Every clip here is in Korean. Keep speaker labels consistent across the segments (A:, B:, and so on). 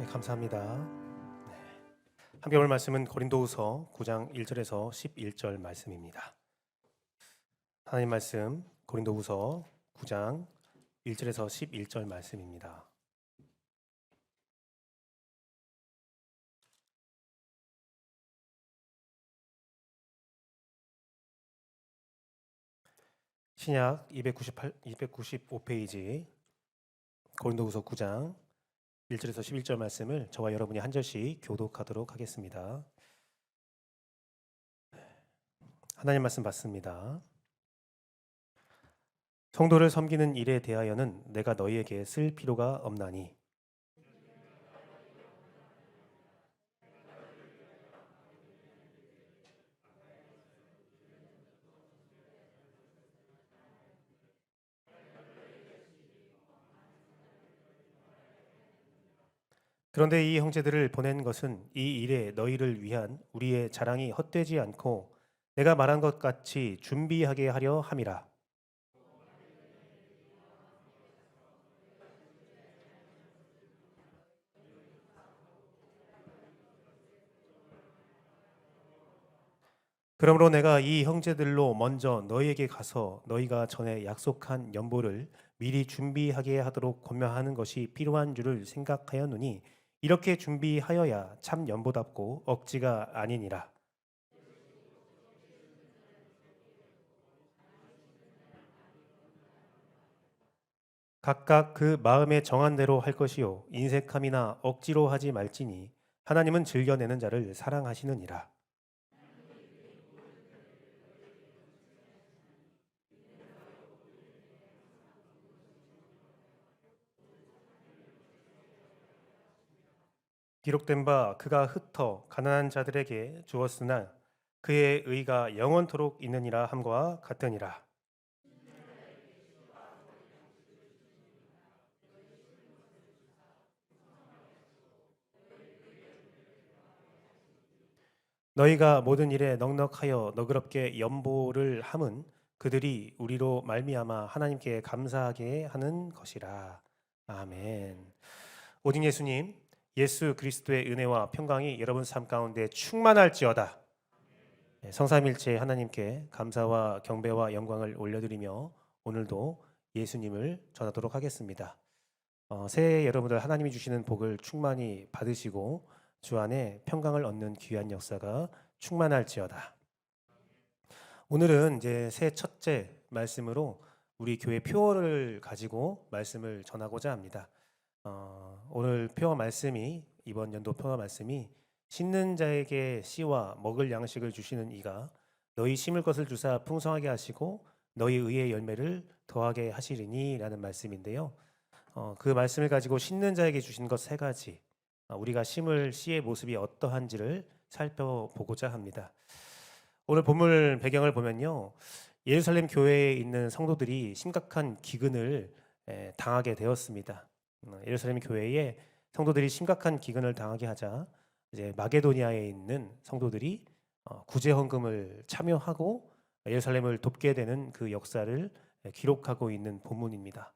A: 감사합니다. 네. 함께 볼 말씀은 고린도후서 9장 1절에서 11절 말씀입니다. 하나님 말씀 고린도후서 9장 1절에서 11절 말씀입니다. 신약 295페이지 고린도후서 9장 1절에서 11절 말씀을 저와 여러분이 한 절씩 교독하도록 하겠습니다. 하나님 말씀 받습니다. 성도를 섬기는 일에 대하여는 내가 너희에게 쓸 필요가 없나니 그런데 이 형제들을 보낸 것은 이 일에 너희를 위한 우리의 자랑이 헛되지 않고 내가 말한 것 같이 준비하게 하려 함이라. 그러므로 내가 이 형제들로 먼저 너희에게 가서 너희가 전에 약속한 연보를 미리 준비하게 하도록 권면하는 것이 필요한 줄을 생각하였노니 이렇게 준비하여야 참 연보답고 억지가 아니니라. 각각 그 마음에 정한 대로 할 것이요 인색함이나 억지로 하지 말지니 하나님은 즐겨내는 자를 사랑하시느니라. 기록된 바 그가 흩어 가난한 자들에게 주었으나 그의 의가 영원토록 있느니라 함과 같으니라. 너희가 모든 일에 넉넉하여 너그럽게 연보를 함은 그들이 우리로 말미암아 하나님께 감사하게 하는 것이라. 아멘. 오직 예수님, 예수 그리스도의 은혜와 평강이 여러분 삶 가운데 충만할지어다. 성삼일체 하나님께 감사와 경배와 영광을 올려드리며 오늘도 예수님을 전하도록 하겠습니다. 새해 여러분들 하나님이 주시는 복을 충만히 받으시고 주 안에 평강을 얻는 귀한 역사가 충만할지어다. 오늘은 이제 새해 첫째 말씀으로 우리 교회 표어를 가지고 말씀을 전하고자 합니다. 오늘 표어 말씀이 이번 연도 표어 말씀이 심는 자에게 씨와 먹을 양식을 주시는 이가 너희 심을 것을 주사 풍성하게 하시고 너희 의의 열매를 더하게 하시리니 라는 말씀인데요. 그 말씀을 가지고 심는 자에게 주신 것 세 가지, 우리가 심을 씨의 모습이 어떠한지를 살펴보고자 합니다. 오늘 본문 배경을 보면요, 예루살렘 교회에 있는 성도들이 심각한 기근을 당하게 되었습니다. 예루살렘 교회에 성도들이 심각한 기근을 당하게 하자 이제 마게도니아에 있는 성도들이 구제 헌금을 참여하고 예루살렘을 돕게 되는 그 역사를 기록하고 있는 본문입니다.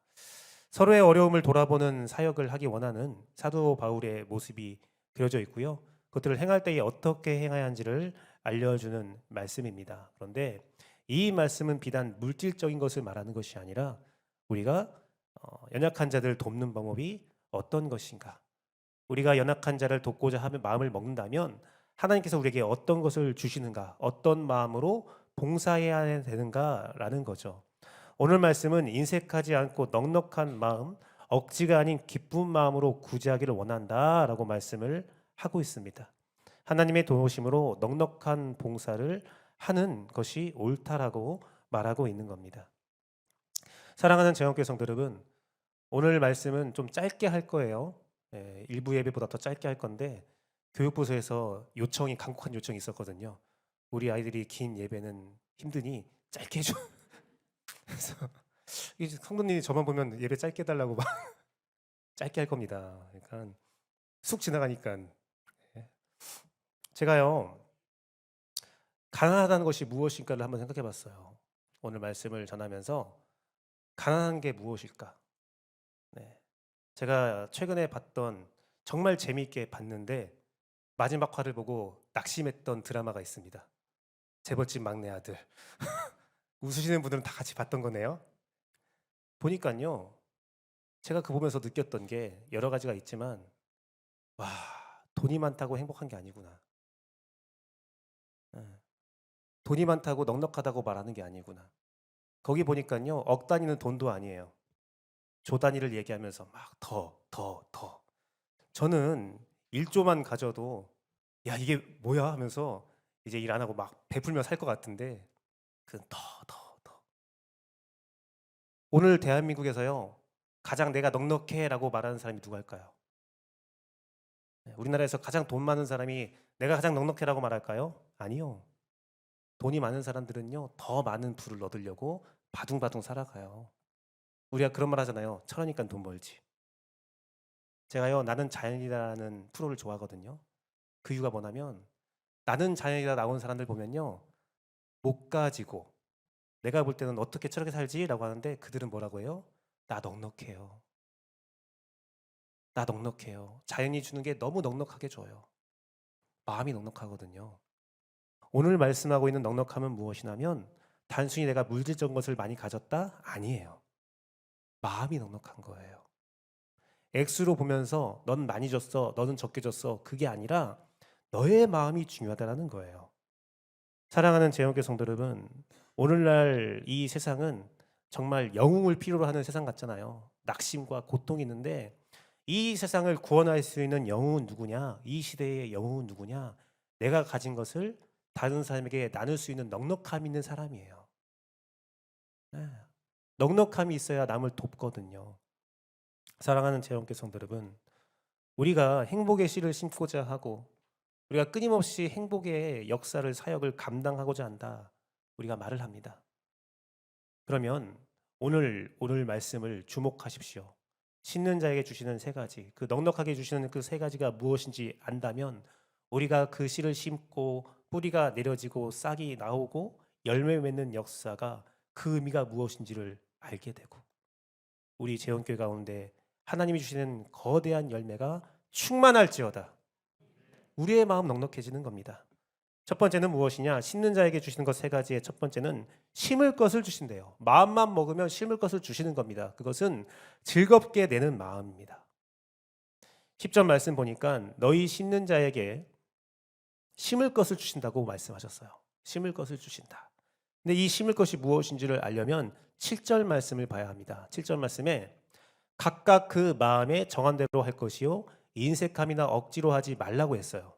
A: 서로의 어려움을 돌아보는 사역을 하기 원하는 사도 바울의 모습이 그려져 있고요. 그것들을 행할 때에 어떻게 행해야 하는지를 알려주는 말씀입니다. 그런데 이 말씀은 비단 물질적인 것을 말하는 것이 아니라 우리가 연약한 자들을 돕는 방법이 어떤 것인가, 우리가 연약한 자를 돕고자 하면 마음을 먹는다면 하나님께서 우리에게 어떤 것을 주시는가, 어떤 마음으로 봉사해야 되는가라는 거죠. 오늘 말씀은 인색하지 않고 넉넉한 마음, 억지가 아닌 기쁜 마음으로 구제하기를 원한다라고 말씀을 하고 있습니다. 하나님의 도우심으로 넉넉한 봉사를 하는 것이 옳다라고 말하고 있는 겁니다. 사랑하는 재원교회 성도 여러분, 오늘 말씀은 좀 짧게 할 거예요. 일부 예배보다 더 짧게 할 건데 교육부서에서 간곡한 요청이 있었거든요. 우리 아이들이 긴 예배는 힘드니 짧게 해줘. 그래서 성도님이 저만 보면 예배 짧게 해달라고 막 짧게 할 겁니다. 그러니까 쑥 지나가니까. 제가요, 가난하다는 것이 무엇인가를 한번 생각해 봤어요. 오늘 말씀을 전하면서 가난한 게 무엇일까? 네. 제가 최근에 봤던 정말 재미있게 봤는데 마지막 화를 보고 낙심했던 드라마가 있습니다. 재벌집 막내 아들. 웃으시는 분들은 다 같이 봤던 거네요. 보니까요, 제가 그 보면서 느꼈던 게 여러 가지가 있지만, 와, 돈이 많다고 행복한 게 아니구나. 예, 돈이 많다고 넉넉하다고 말하는 게 아니구나. 거기 보니까요, 억 단위는 돈도 아니에요. 조 단위를 얘기하면서 막 더. 저는 1조만 가져도 야, 이게 뭐야 하면서 이제 일 안 하고 막 베풀며 살 것 같은데, 그 더. 오늘 대한민국에서요, 가장 내가 넉넉해라고 말하는 사람이 누구일까요? 우리나라에서 가장 돈 많은 사람이 내가 가장 넉넉해라고 말할까요? 아니요. 돈이 많은 사람들은요, 더 많은 부를 얻으려고 바둥바둥 살아가요. 우리가 그런 말 하잖아요. 천하니까 돈 벌지. 제가요, 나는 자연이라는 프로를 좋아하거든요. 그 이유가 뭐냐면, 나는 자연이다 나온 사람들 보면요, 못 가지고 내가 볼 때는 어떻게 저렇게 살지라고 하는데 그들은 뭐라고 해요? 나 넉넉해요. 나 넉넉해요. 자연이 주는 게 너무 넉넉하게 줘요. 마음이 넉넉하거든요. 오늘 말씀하고 있는 넉넉함은 무엇이냐면 단순히 내가 물질적인 것을 많이 가졌다? 아니에요. 마음이 넉넉한 거예요. 액수로 보면서 넌 많이 줬어, 너는 적게 줬어. 그게 아니라 너의 마음이 중요하다는 거예요. 사랑하는 재영교 성도 여러분, 오늘날 이 세상은 정말 영웅을 필요로 하는 세상 같잖아요. 낙심과 고통이 있는데 이 세상을 구원할 수 있는 영웅은 누구냐? 이 시대의 영웅은 누구냐? 내가 가진 것을 다른 사람에게 나눌 수 있는 넉넉함이 있는 사람이에요. 네. 넉넉함이 있어야 남을 돕거든요. 사랑하는 재영교 성도 여러분, 우리가 행복의 씨를 심고자 하고 우리가 끊임없이 행복의 역사를 사역을 감당하고자 한다. 우리가 말을 합니다. 그러면 오늘 말씀을 주목하십시오. 심는 자에게 주시는 세 가지, 그 넉넉하게 주시는 그 세 가지가 무엇인지 안다면 우리가 그 씨를 심고 뿌리가 내려지고 싹이 나오고 열매 맺는 역사가 그 의미가 무엇인지를 알게 되고 우리 재원교회 가운데 하나님이 주시는 거대한 열매가 충만할지어다. 우리의 마음 넉넉해지는 겁니다. 첫 번째는 무엇이냐? 심는 자에게 주시는 것 세 가지의 첫 번째는 심을 것을 주신대요. 마음만 먹으면 심을 것을 주시는 겁니다. 그것은 즐겁게 내는 마음입니다. 10절 말씀 보니까 너희 심는 자에게 심을 것을 주신다고 말씀하셨어요. 심을 것을 주신다. 근데 이 심을 것이 무엇인지를 알려면 7절 말씀을 봐야 합니다. 7절 말씀에 각각 그 마음에 정한 대로 할 것이요 인색함이나 억지로 하지 말라고 했어요.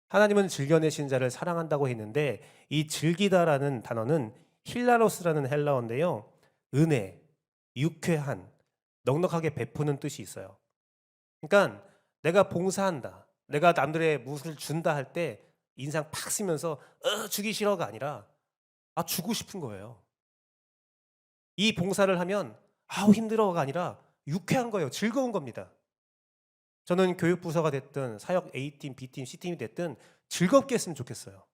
A: 하나님은 즐겨내신 자를 사랑한다고 했는데 이 즐기다라는 단어는 힐라로스라는 헬라어인데요. 은혜, 유쾌한, 넉넉하게 베푸는 뜻이 있어요. 그러니까 내가 봉사한다. 내가 남들의 무엇을 준다 할 때 인상 팍 쓰면서 주기 싫어가 아니라 주고 싶은 거예요. 이 봉사를 하면 아우 힘들어가 아니라 유쾌한 거예요. 즐거운 겁니다. 저는 교육부서가 됐든 사역 A팀, B팀, C팀이 됐든 즐겁게 했으면 좋겠어요.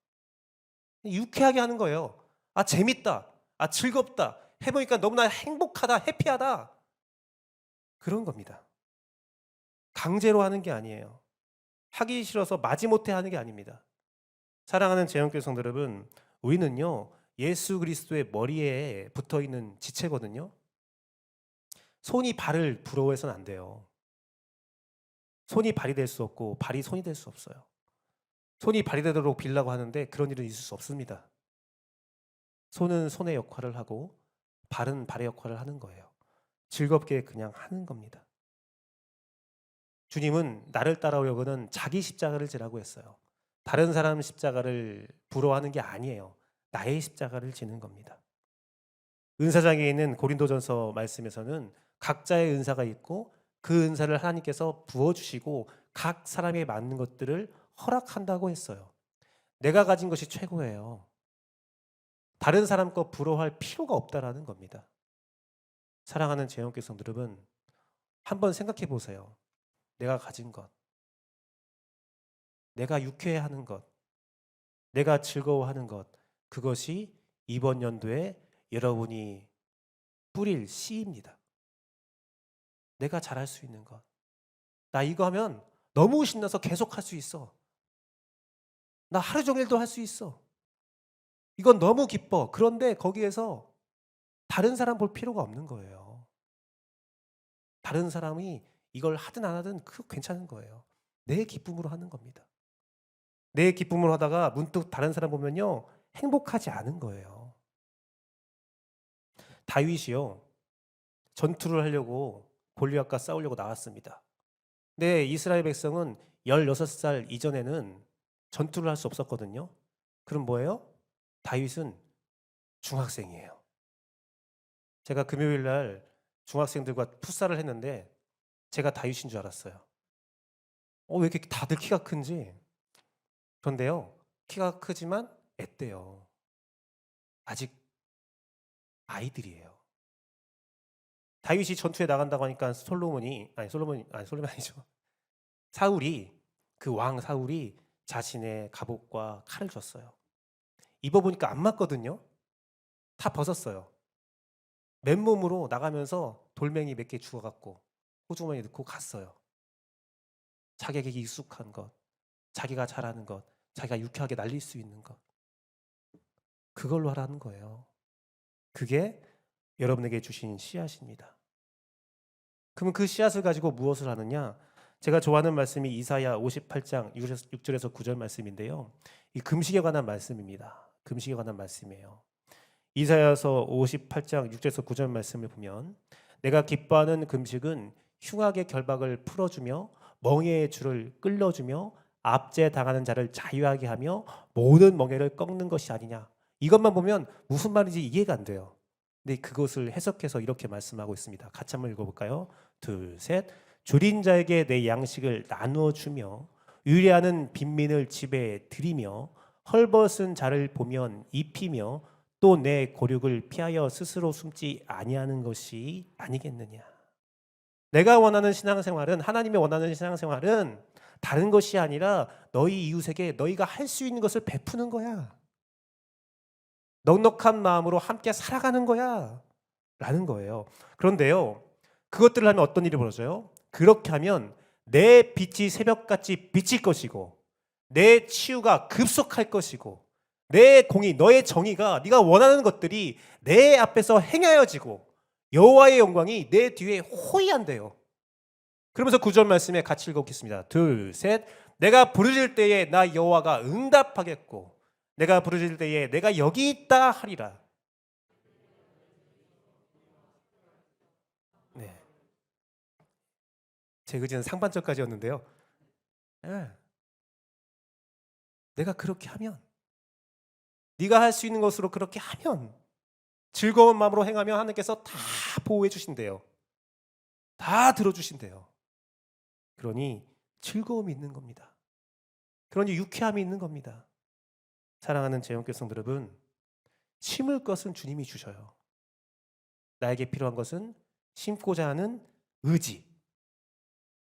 A: 유쾌하게 하는 거예요. 재밌다. 즐겁다. 해보니까 너무나 행복하다. 해피하다. 그런 겁니다. 강제로 하는 게 아니에요. 하기 싫어서 마지못해 하는 게 아닙니다. 사랑하는 재영교회 성도 여러분, 우리는요 예수 그리스도의 머리에 붙어있는 지체거든요. 손이 발을 부러워해서는 안 돼요. 손이 발이 될 수 없고 발이 손이 될 수 없어요. 손이 발이 되도록 빌라고 하는데 그런 일은 있을 수 없습니다. 손은 손의 역할을 하고 발은 발의 역할을 하는 거예요. 즐겁게 그냥 하는 겁니다. 주님은 나를 따라오려고는 자기 십자가를 지라고 했어요. 다른 사람 십자가를 부러워하는 게 아니에요. 나의 십자가를 지는 겁니다. 은사장에 있는 고린도전서 말씀에서는 각자의 은사가 있고 그 은사를 하나님께서 부어주시고 각 사람에 맞는 것들을 허락한다고 했어요. 내가 가진 것이 최고예요. 다른 사람 거 부러워할 필요가 없다라는 겁니다. 사랑하는 재영교회 성도 여러분, 한번 생각해 보세요. 내가 가진 것, 내가 유쾌해하는 것, 내가 즐거워하는 것, 그것이 이번 연도에 여러분이 뿌릴 씨입니다. 내가 잘할 수 있는 것. 나 이거 하면 너무 신나서 계속 할 수 있어. 나 하루 종일도 할 수 있어. 이건 너무 기뻐. 그런데 거기에서 다른 사람 볼 필요가 없는 거예요. 다른 사람이 이걸 하든 안 하든 그거 괜찮은 거예요. 내 기쁨으로 하는 겁니다. 내 기쁨으로 하다가 문득 다른 사람 보면요, 행복하지 않은 거예요. 다윗이요, 전투를 하려고 골리앗과 싸우려고 나왔습니다. 근데 이스라엘 백성은 16살 이전에는 전투를 할 수 없었거든요. 그럼 뭐예요? 다윗은 중학생이에요. 제가 금요일 날 중학생들과 풋살을 했는데 제가 다윗인 줄 알았어요. 왜 이렇게 다들 키가 큰지. 그런데요, 키가 크지만 앳돼요. 아직 아이들이에요. 다윗이 전투에 나간다고 하니까 솔로몬이 아니죠. 사울이, 그 왕 사울이 자신의 갑옷과 칼을 줬어요. 입어보니까 안 맞거든요. 다 벗었어요. 맨몸으로 나가면서 돌멩이 몇 개 주워갖고 호주머니에 넣고 갔어요. 자기에게 익숙한 것, 자기가 잘하는 것, 자기가 유쾌하게 날릴 수 있는 것, 그걸로 하라는 거예요. 그게 여러분에게 주신 씨앗입니다. 그러면 그 씨앗을 가지고 무엇을 하느냐? 제가 좋아하는 말씀이 이사야 58장 6절에서 9절 말씀인데요. 이 금식에 관한 말씀입니다. 금식에 관한 말씀이에요. 이사야서 58장 6절에서 9절 말씀을 보면, 내가 기뻐하는 금식은 흉악의 결박을 풀어주며 멍에의 줄을 끌어주며 압제 당하는 자를 자유하게 하며 모든 멍에를 꺾는 것이 아니냐. 이것만 보면 무슨 말인지 이해가 안 돼요. 근데 그것을 해석해서 이렇게 말씀하고 있습니다. 같이 한번 읽어볼까요? 둘, 셋. 줄인 자에게 내 양식을 나누어 주며 유리하는 빈민을 집에 들이며 헐벗은 자를 보면 입히며 또 내 고륙을 피하여 스스로 숨지 아니하는 것이 아니겠느냐. 내가 원하는 신앙생활은, 하나님이 원하는 신앙생활은 다른 것이 아니라 너희 이웃에게 너희가 할 수 있는 것을 베푸는 거야. 넉넉한 마음으로 함께 살아가는 거야 라는 거예요. 그런데요, 그것들을 하면 어떤 일이 벌어져요? 그렇게 하면 내 빛이 새벽같이 비칠 것이고 내 치유가 급속할 것이고 내 공의, 너의 정의가, 네가 원하는 것들이 내 앞에서 행하여지고 여호와의 영광이 내 뒤에 호위한대요. 그러면서 9절 말씀에 같이 읽어보겠습니다. 둘, 셋. 내가 부르짖을 때에 나 여호와가 응답하겠고 내가 부르짖을 때에 내가 여기 있다 하리라. 네, 제 의지는 상반절까지였는데요. 네. 내가 그렇게 하면, 네가 할 수 있는 것으로 그렇게 하면, 즐거운 마음으로 행하면 하나님께서 다 보호해 주신대요. 다 들어주신대요. 그러니 즐거움이 있는 겁니다. 그러니 유쾌함이 있는 겁니다. 사랑하는 재영교 성도 여러분, 심을 것은 주님이 주셔요. 나에게 필요한 것은 심고자 하는 의지.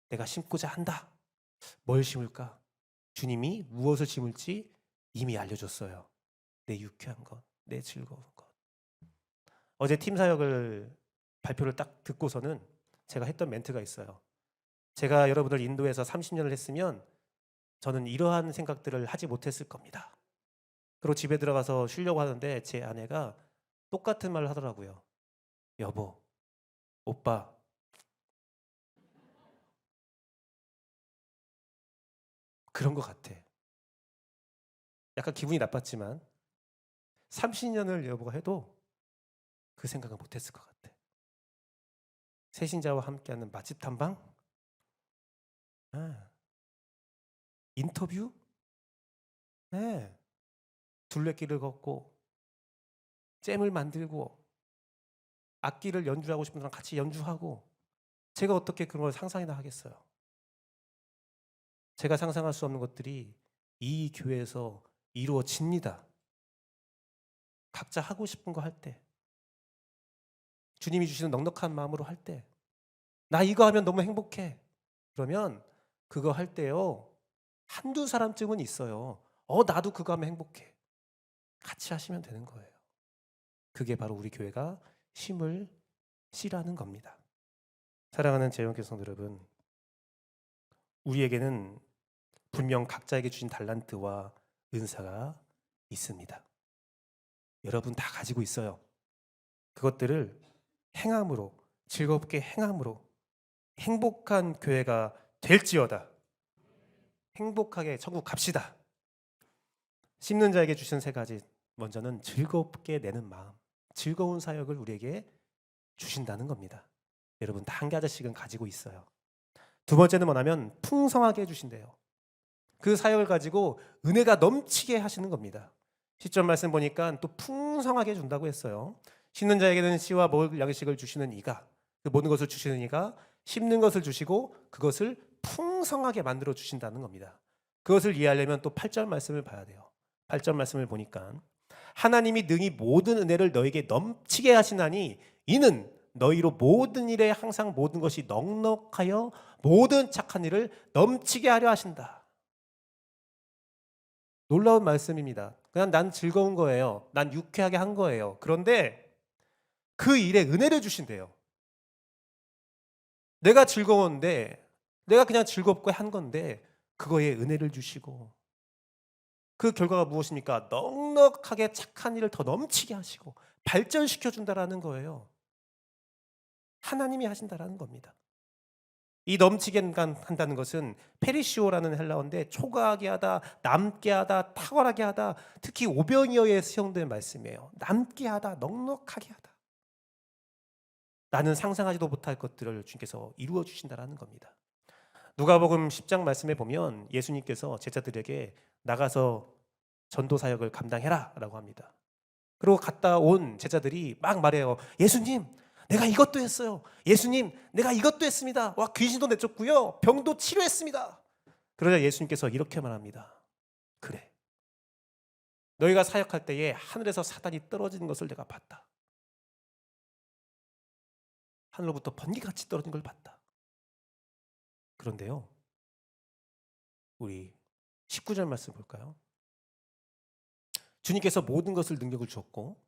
A: 내가 심고자 한다. 뭘 심을까? 주님이 무엇을 심을지 이미 알려줬어요. 내 유쾌한 것, 내 즐거운 것. 어제 팀 사역을 발표를 딱 듣고서는 제가 했던 멘트가 있어요. 제가 여러분을 인도해서 30년을 했으면 저는 이러한 생각들을 하지 못했을 겁니다. 그리고 집에 들어가서 쉬려고 하는데 제 아내가 똑같은 말을 하더라고요. 여보, 오빠, 그런 것 같아. 약간 기분이 나빴지만 30년을 여보가 해도 그 생각은 못했을 것 같아. 새신자와 함께하는 맛집 탐방? 아, 인터뷰? 네. 둘레길을 걷고 잼을 만들고 악기를 연주하고 싶은 사람 같이 연주하고, 제가 어떻게 그런 걸 상상이나 하겠어요. 제가 상상할 수 없는 것들이 이 교회에서 이루어집니다. 각자 하고 싶은 거 할 때, 주님이 주시는 넉넉한 마음으로 할 때, 나 이거 하면 너무 행복해. 그러면 그거 할 때요, 한두 사람쯤은 있어요. 나도 그거 하면 행복해. 같이 하시면 되는 거예요. 그게 바로 우리 교회가 심을 씨라는 겁니다. 사랑하는 재영교 성도 여러분, 우리에게는 분명 각자에게 주신 달란트와 은사가 있습니다. 여러분 다 가지고 있어요. 그것들을 행함으로, 즐겁게 행함으로 행복한 교회가 될지어다. 행복하게 천국 갑시다. 심는 자에게 주신 세 가지. 먼저는 즐겁게 내는 마음, 즐거운 사역을 우리에게 주신다는 겁니다. 여러분 다 한 가지씩은 가지고 있어요. 두 번째는 뭐냐면 풍성하게 해주신대요. 그 사역을 가지고 은혜가 넘치게 하시는 겁니다. 시점 말씀 보니까 또 풍성하게 준다고 했어요. 심는 자에게는 씨와 먹을 양식을 주시는 이가, 그 모든 것을 주시는 이가 심는 것을 주시고 그것을 풍성하게 만들어 주신다는 겁니다. 그것을 이해하려면 또 8절 말씀을 봐야 돼요. 8절 말씀을 보니까 하나님이 능히 모든 은혜를 너에게 넘치게 하시나니 이는 너희로 모든 일에 항상 모든 것이 넉넉하여 모든 착한 일을 넘치게 하려 하신다. 놀라운 말씀입니다. 그냥 난 즐거운 거예요. 난 유쾌하게 한 거예요. 그런데 그 일에 은혜를 주신대요. 내가 즐거웠는데, 내가 그냥 즐겁고 한 건데 그거에 은혜를 주시고 그 결과가 무엇입니까? 넉넉하게 착한 일을 더 넘치게 하시고 발전시켜 준다라는 거예요. 하나님이 하신다라는 겁니다. 이 넘치게 한다는 것은 페리시오라는 헬라어인데 초과하게 하다, 남게 하다, 탁월하게 하다, 특히 오병이어에 사용된 말씀이에요. 남게 하다, 넉넉하게 하다. 나는 상상하지도 못할 것들을 주님께서 이루어 주신다라는 겁니다. 누가복음 10장 말씀에 보면 예수님께서 제자들에게 나가서 전도 사역을 감당해라 라고 합니다. 그리고 갔다 온 제자들이 막 말해요. 예수님, 내가 이것도 했어요. 예수님, 내가 이것도 했습니다. 와, 귀신도 내쫓고요, 병도 치료했습니다. 그러자 예수님께서 이렇게 말합니다. 그래, 너희가 사역할 때에 하늘에서 사단이 떨어지는 것을 내가 봤다. 하늘로부터 번개같이 떨어진 걸 봤다. 그런데요, 우리 19절 말씀 볼까요? 주님께서 모든 것을 능력을 주었고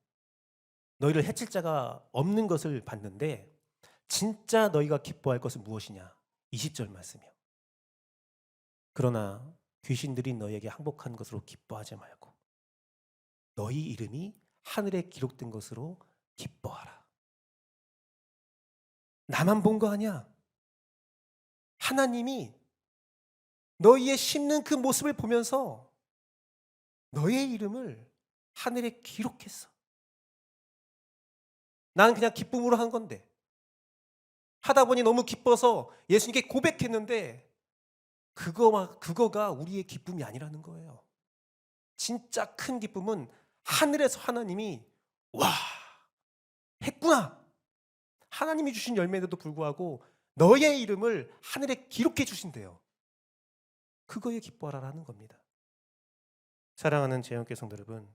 A: 너희를 해칠 자가 없는 것을 봤는데 진짜 너희가 기뻐할 것은 무엇이냐? 20절 말씀이요. 그러나 귀신들이 너희에게 항복한 것으로 기뻐하지 말고 너희 이름이 하늘에 기록된 것으로 기뻐하라. 나만 본 거 아니야. 하나님이 너희의 심는 그 모습을 보면서 너의 이름을 하늘에 기록했어. 나는 그냥 기쁨으로 한 건데 하다 보니 너무 기뻐서 예수님께 고백했는데 그거가 우리의 기쁨이 아니라는 거예요. 진짜 큰 기쁨은 하늘에서 하나님이 와, 했구나. 하나님이 주신 열매에도 불구하고 너의 이름을 하늘에 기록해 주신대요. 그거에 기뻐하라는 겁니다. 사랑하는 재영교회 성도 여러분,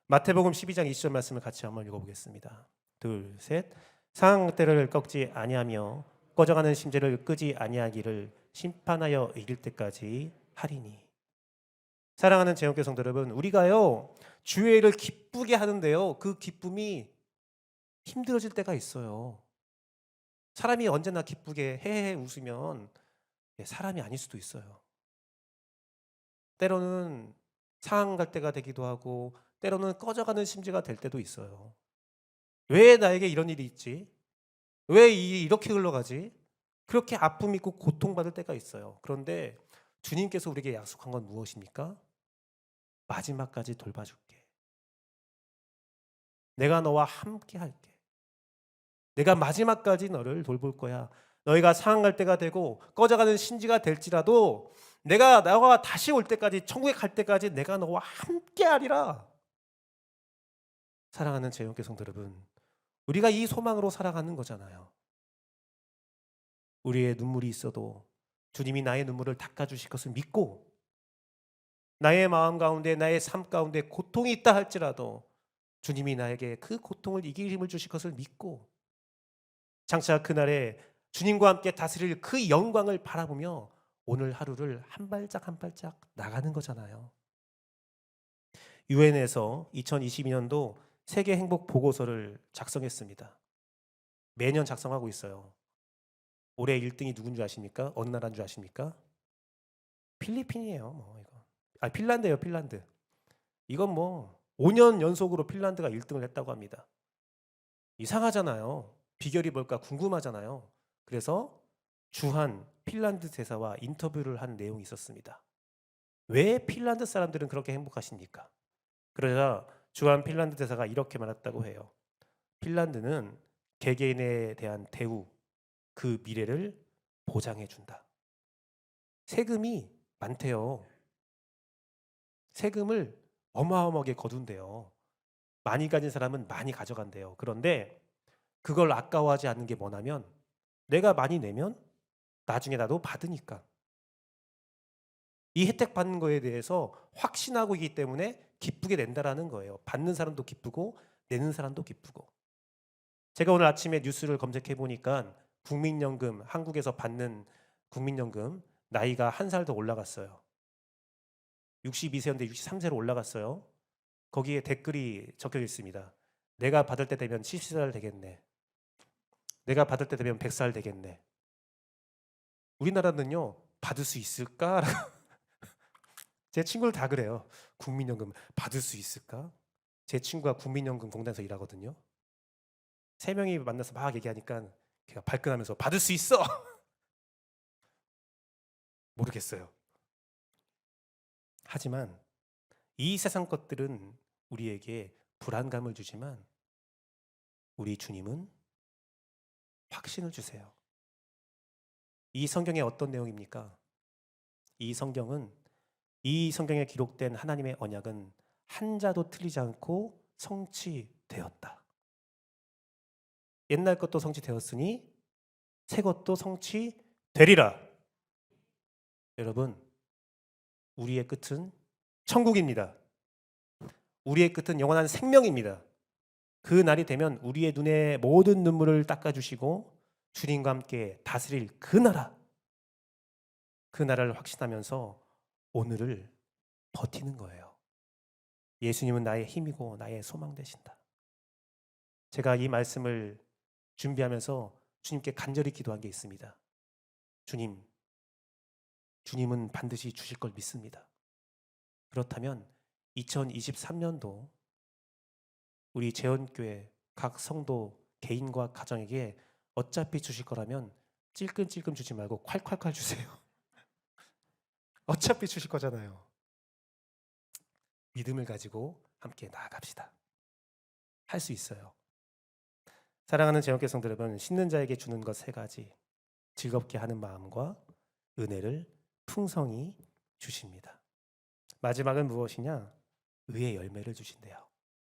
A: 마태복음 12장 20절 말씀을 같이 한번 읽어보겠습니다. 둘, 셋. 상황때를 꺾지 아니하며 꺼져가는 심재를 끄지 아니하기를 심판하여 이길 때까지 하리니. 사랑하는 재영교회 성도 여러분, 우리가요 주의를 기쁘게 하는데요, 그 기쁨이 힘들어질 때가 있어요. 사람이 언제나 기쁘게 헤헤 웃으면 사람이 아닐 수도 있어요. 때로는 상한 갈 때가 되기도 하고 때로는 꺼져가는 심지가 될 때도 있어요. 왜 나에게 이런 일이 있지? 왜 이렇게 흘러가지? 그렇게 아픔 있고 고통받을 때가 있어요. 그런데 주님께서 우리에게 약속한 건 무엇입니까? 마지막까지 돌봐줄게. 내가 너와 함께 할게. 내가 마지막까지 너를 돌볼 거야. 너희가 상한 때가 되고 꺼져가는 심지가 될지라도 내가 너가 다시 올 때까지, 천국에 갈 때까지 내가 너와 함께 하리라. 사랑하는 재영교회 성도 여러분, 우리가 이 소망으로 살아가는 거잖아요. 우리의 눈물이 있어도 주님이 나의 눈물을 닦아주실 것을 믿고, 나의 마음 가운데, 나의 삶 가운데 고통이 있다 할지라도 주님이 나에게 그 고통을 이길 힘을 주실 것을 믿고, 장차 그날에 주님과 함께 다스릴 그 영광을 바라보며 오늘 하루를 한 발짝 한 발짝 나가는 거잖아요. 유엔에서 2022년도 세계 행복 보고서를 작성했습니다. 매년 작성하고 있어요. 올해 1등이 누군 줄 아십니까? 어느 나라인 줄 아십니까? 필리핀이에요. 뭐 이거. 핀란드예요, 핀란드. 이건 뭐 5년 연속으로 핀란드가 1등을 했다고 합니다. 이상하잖아요. 비결이 뭘까 궁금하잖아요. 그래서 주한 핀란드 대사와 인터뷰를 한 내용이 있었습니다. 왜 핀란드 사람들은 그렇게 행복하십니까? 그러자 주한 핀란드 대사가 이렇게 말했다고 해요. 핀란드는 개개인에 대한 대우, 그 미래를 보장해 준다. 세금이 많대요. 세금을 어마어마하게 거둔대요. 많이 가진 사람은 많이 가져간대요. 그런데 그걸 아까워하지 않는 게 뭐냐면 내가 많이 내면 나중에 나도 받으니까. 이 혜택 받는 거에 대해서 확신하고 있기 때문에 기쁘게 낸다라는 거예요. 받는 사람도 기쁘고 내는 사람도 기쁘고. 제가 오늘 아침에 뉴스를 검색해 보니까 국민연금, 한국에서 받는 국민연금 나이가 한 살 더 올라갔어요. 62세였는데 63세로 올라갔어요. 거기에 댓글이 적혀 있습니다. 내가 받을 때 되면 70살 되겠네. 내가 받을 때 되면 100살 되겠네. 우리나라는요, 받을 수 있을까? 제 친구들 다 그래요. 국민연금 받을 수 있을까? 제 친구가 국민연금 공단에서 일하거든요. 3명이 만나서 막 얘기하니까 걔가 발끈하면서 받을 수 있어! 모르겠어요. 하지만 이 세상 것들은 우리에게 불안감을 주지만 우리 주님은 확신을 주세요. 이 성경에 어떤 내용입니까? 이 성경에 기록된 하나님의 언약은 한 자도 틀리지 않고 성취되었다. 옛날 것도 성취되었으니 새 것도 성취되리라. 여러분, 우리의 끝은 천국입니다. 우리의 끝은 영원한 생명입니다. 그 날이 되면 우리의 눈에 모든 눈물을 닦아주시고 주님과 함께 다스릴 그 나라를 확신하면서 오늘을 버티는 거예요. 예수님은 나의 힘이고 나의 소망 되신다. 제가 이 말씀을 준비하면서 주님께 간절히 기도한 게 있습니다. 주님은 반드시 주실 걸 믿습니다. 그렇다면 2023년도 우리 재원교회 각 성도 개인과 가정에게 어차피 주실 거라면 찔끔찔끔 주지 말고 콸콸콸 주세요. 어차피 주실 거잖아요. 믿음을 가지고 함께 나아갑시다. 할 수 있어요. 사랑하는 재원교회 성도 여러분, 신는 자에게 주는 것 3가지, 즐겁게 하는 마음과 은혜를 풍성히 주십니다. 마지막은 무엇이냐? 의의 열매를 주신대요.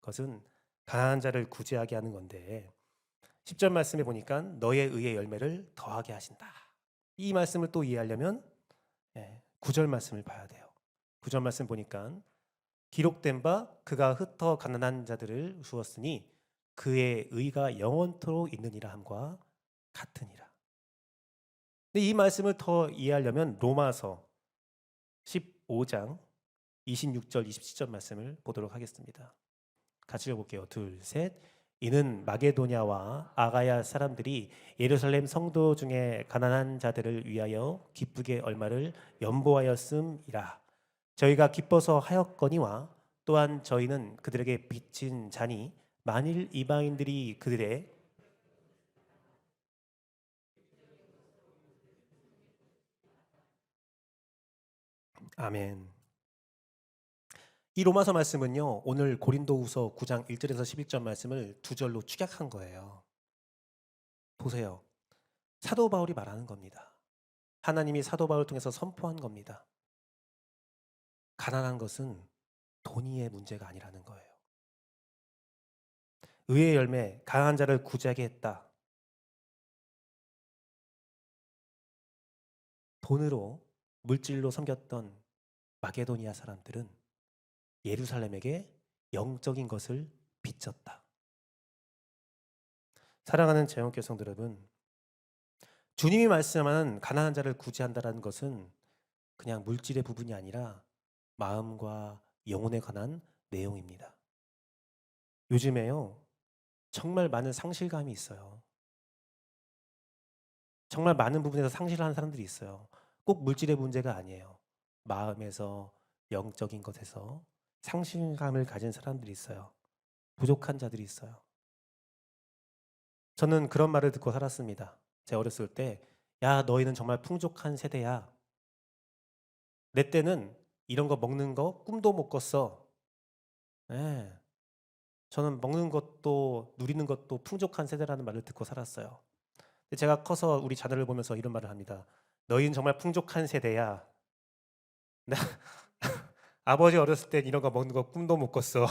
A: 그것은 강한 자를 구제하게 하는 건데 10절 말씀에 보니까 너의 의의 열매를 더하게 하신다. 이 말씀을 또 이해하려면 9절 말씀을 봐야 돼요. 9절 말씀 보니까 기록된 바 그가 흩어 가난한 자들을 주었으니 그의 의가 영원토록 있느니라 함과 같으니라. 근데 이 말씀을 더 이해하려면 로마서 15장 26절 27절 말씀을 보도록 하겠습니다. 같이 읽어볼게요. 둘, 셋. 이는 마게도냐와 아가야 사람들이 예루살렘 성도 중에 가난한 자들을 위하여 기쁘게 얼마를 연보하였음이라. 저희가 기뻐서 하였거니와 또한 저희는 그들에게 빚진 자니 만일 이방인들이 그들의 아멘. 이 로마서 말씀은요, 오늘 고린도후서 9장 1절에서 11절 말씀을 2절로 축약한 거예요. 보세요. 사도 바울이 말하는 겁니다. 하나님이 사도 바울을 통해서 선포한 겁니다. 가난한 것은 돈이의 문제가 아니라는 거예요. 의의 열매, 강한 자를 구제하게 했다. 돈으로, 물질로 섬겼던 마게도니아 사람들은 예루살렘에게 영적인 것을 빚졌다. 사랑하는 재원교회 성도 여러분, 주님이 말씀하는 가난한 자를 구제한다는 것은 그냥 물질의 부분이 아니라 마음과 영혼에 관한 내용입니다. 요즘에요, 정말 많은 상실감이 있어요. 정말 많은 부분에서 상실하는 사람들이 있어요. 꼭 물질의 문제가 아니에요. 마음에서, 영적인 것에서 상실감을 가진 사람들이 있어요. 부족한 자들이 있어요. 저는 그런 말을 듣고 살았습니다. 제가 어렸을 때, 야, 너희는 정말 풍족한 세대야. 내 때는 이런 거 먹는 거 꿈도 못 꿨어. 예. 저는 먹는 것도 누리는 것도 풍족한 세대라는 말을 듣고 살았어요. 근데 제가 커서 우리 자녀를 보면서 이런 말을 합니다. 너희는 정말 풍족한 세대야. 나 아버지 어렸을 땐 이런 거 먹는 거 꿈도 못 꿨어.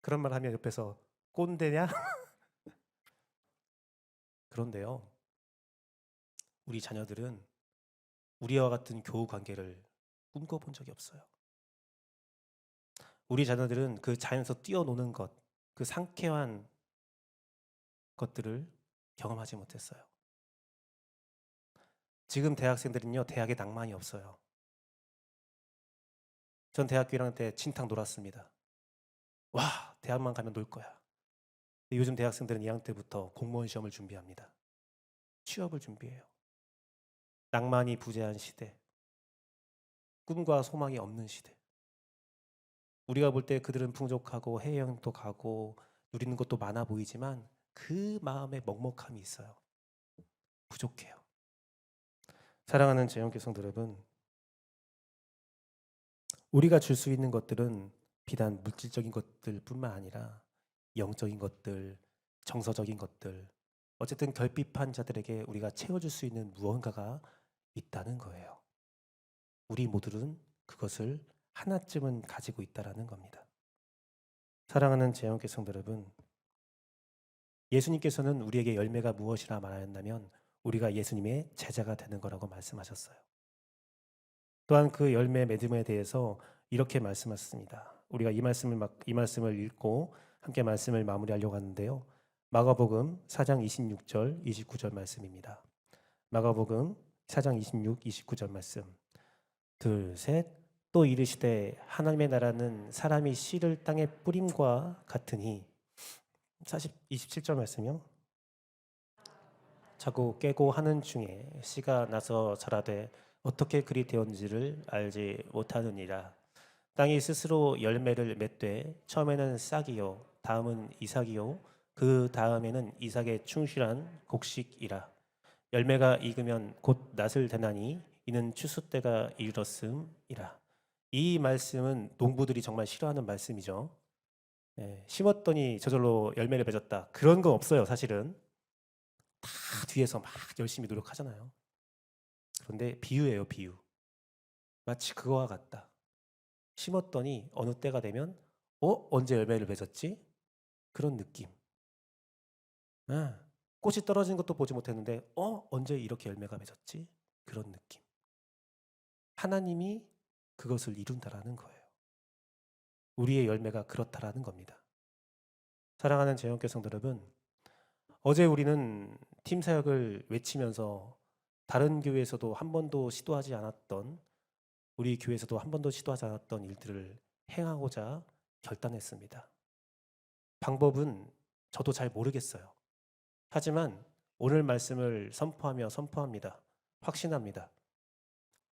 A: 그런 말 하면 옆에서 꼰대냐? 그런데요. 우리 자녀들은 우리와 같은 교우 관계를 꿈꿔본 적이 없어요. 우리 자녀들은 그 자연에서 뛰어노는 것, 그 상쾌한 것들을 경험하지 못했어요. 지금 대학생들은요, 대학에 낭만이 없어요. 전 대학교 1학년 때 진탕 놀았습니다. 와, 대학만 가면 놀 거야. 근데 요즘 대학생들은 2학년 때부터 공무원 시험을 준비합니다. 취업을 준비해요. 낭만이 부재한 시대, 꿈과 소망이 없는 시대. 우리가 볼 때 그들은 풍족하고 해외여행도 가고 누리는 것도 많아 보이지만 그 마음에 먹먹함이 있어요. 부족해요. 사랑하는 재영교 성도 여러분, 우리가 줄 수 있는 것들은 비단 물질적인 것들뿐만 아니라 영적인 것들, 정서적인 것들, 어쨌든 결핍한 자들에게 우리가 채워줄 수 있는 무언가가 있다는 거예요. 우리 모두는 그것을 하나쯤은 가지고 있다라는 겁니다. 사랑하는 재영교 성도 여러분, 예수님께서는 우리에게 열매가 무엇이라 말하였냐면 우리가 예수님의 제자가 되는 거라고 말씀하셨어요. 또한 그 열매 맺음에 대해서 이렇게 말씀하셨습니다. 우리가 이 말씀을 읽고 함께 말씀을 마무리하려고 하는데요. 마가복음 4장 26절, 29절 말씀입니다. 마가복음 4장 26, 29절 말씀. 둘, 셋. 또 이르시되 하나님의 나라는 사람이 씨를 땅에 뿌림과 같으니 27절 말씀이요. 자고 깨고 하는 중에 씨가 나서 자라되 어떻게 그리 되었는지를 알지 못하느니라. 땅이 스스로 열매를 맺되 처음에는 싹이요 다음은 이삭이요 그 다음에는 이삭의 충실한 곡식이라. 열매가 익으면 곧 낫을 대나니 이는 추수 때가 이르렀음이라. 이 말씀은 농부들이 정말 싫어하는 말씀이죠. 심었더니 저절로 열매를 맺었다. 그런 건 없어요, 사실은. 다 뒤에서 막 열심히 노력하잖아요. 그런데 비유예요, 비유. 마치 그거와 같다. 심었더니 어느 때가 되면 언제 열매를 맺었지? 그런 느낌. 꽃이 떨어진 것도 보지 못했는데 언제 이렇게 열매가 맺었지? 그런 느낌. 하나님이 그것을 이룬다라는 거예요. 우리의 열매가 그렇다라는 겁니다. 사랑하는 재영교 성도 여러분, 어제 우리는 팀 사역을 외치면서 다른 교회에서도 한 번도 시도하지 않았던, 우리 교회에서도 한 번도 시도하지 않았던 일들을 행하고자 결단했습니다. 방법은 저도 잘 모르겠어요. 하지만 오늘 말씀을 선포합니다. 확신합니다.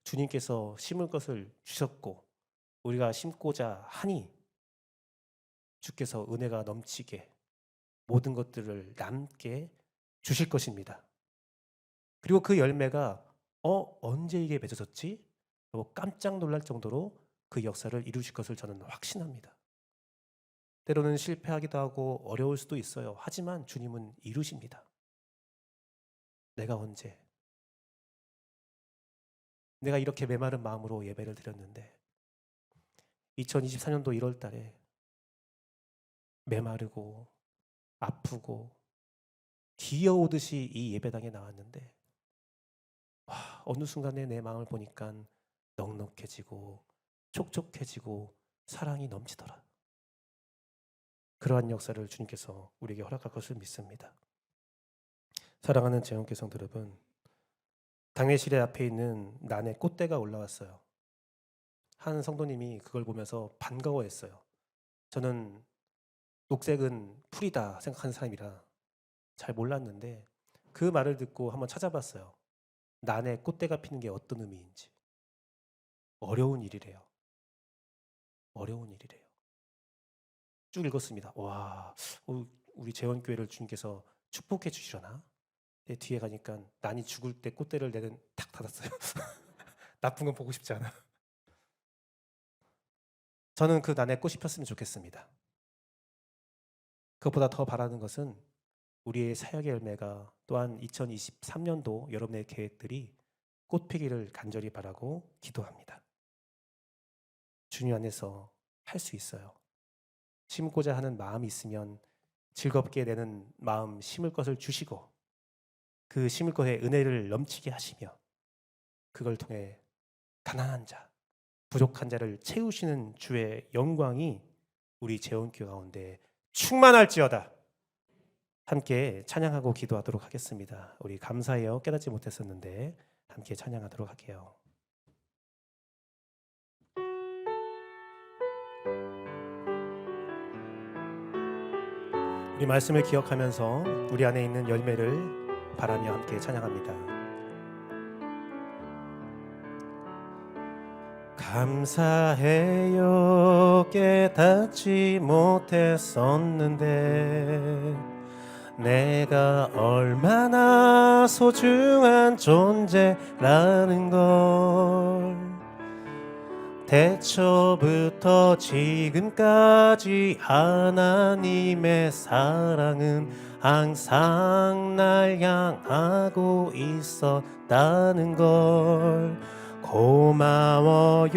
A: 주님께서 심을 것을 주셨고 우리가 심고자 하니 주께서 은혜가 넘치게 모든 것들을 남게 주실 것입니다. 그리고 그 열매가 언제 이게 맺어졌지? 라고 깜짝 놀랄 정도로 그 역사를 이루실 것을 저는 확신합니다. 때로는 실패하기도 하고 어려울 수도 있어요. 하지만 주님은 이루십니다. 내가 언제? 내가 이렇게 메마른 마음으로 예배를 드렸는데 2024년도 1월 달에 메마르고 아프고 기어오듯이 이 예배당에 나왔는데 어느 순간에 내 마음을 보니까 넉넉해지고 촉촉해지고 사랑이 넘치더라. 그러한 역사를 주님께서 우리에게 허락할 것을 믿습니다. 사랑하는 재원교 성도 여러분, 당회실의 앞에 있는 난에 꽃대가 올라왔어요. 한 성도님이 그걸 보면서 반가워했어요. 저는 녹색은 풀이다 생각하는 사람이라 잘 몰랐는데 그 말을 듣고 한번 찾아봤어요. 난에 꽃대가 피는 게 어떤 의미인지. 어려운 일이래요. 어려운 일이래요. 쭉 읽었습니다. 와, 우리 재원교회를 주님께서 축복해 주시려나? 뒤에 가니까 난이 죽을 때 꽃대를 내는 탁 닫았어요. 나쁜 건 보고 싶지 않아. 저는 그 난에 꽃이 폈으면 좋겠습니다. 그것보다 더 바라는 것은 우리의 사역의 열매가 또한 2023년도 여러분의 계획들이 꽃피기를 간절히 바라고 기도합니다. 주님 안에서 할 수 있어요. 심고자 하는 마음이 있으면 즐겁게 내는 마음 심을 것을 주시고 그 심을 것에 은혜를 넘치게 하시며 그걸 통해 가난한 자, 부족한 자를 채우시는 주의 영광이 우리 재원교회 가운데 충만할지어다. 함께 찬양하고 기도하도록 하겠습니다. 우리 감사해요. 깨닫지 못했었는데 함께 찬양하도록 할게요. 우리 말씀을 기억하면서 우리 안에 있는 열매를 바라며 함께 찬양합니다. 감사해요. 깨닫지 못했었는데 내가 얼마나 소중한 존재라는 걸 태초부터 지금까지 하나님의 사랑은 항상 날 향하고 있었다는 걸 고마워요.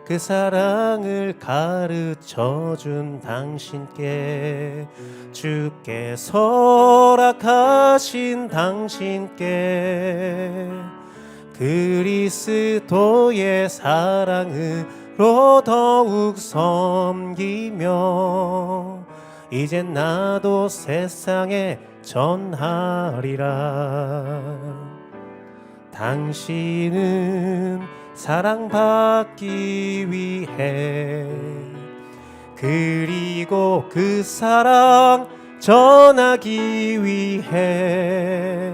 A: 그 사랑을 가르쳐준 당신께 주께서 허락하신 당신께 그리스도의 사랑으로 더욱 섬기며 이젠 나도 세상에 전하리라. 당신은 사랑받기 위해 그리고 그 사랑 전하기 위해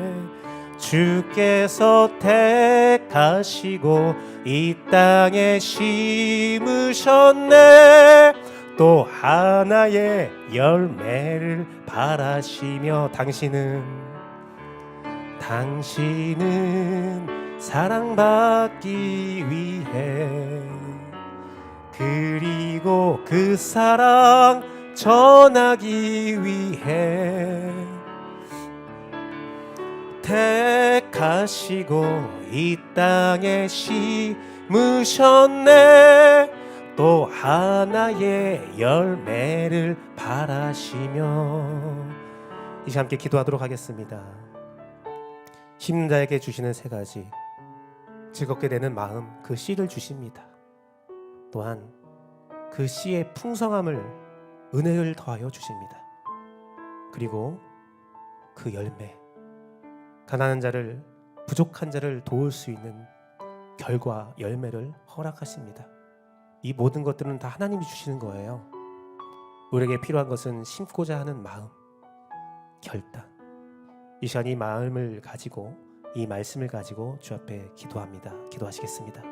A: 주께서 택하시고 이 땅에 심으셨네. 또 하나의 열매를 바라시며 당신은 사랑받기 위해 그리고 그 사랑 전하기 위해 택하시고 이 땅에 심으셨네. 또 하나의 열매를 바라시며 이제 함께 기도하도록 하겠습니다. 힘든 자에게 주시는 세 가지 즐겁게 되는 마음 그 씨를 주십니다. 또한 그 씨의 풍성함을 은혜를 더하여 주십니다. 그리고 그 열매 가난한 자를 부족한 자를 도울 수 있는 결과 열매를 허락하십니다. 이 모든 것들은 다 하나님이 주시는 거예요. 우리에게 필요한 것은 심고자 하는 마음, 결단. 이 시간 이 마음을 가지고 이 말씀을 가지고 주 앞에 기도합니다. 기도하시겠습니다.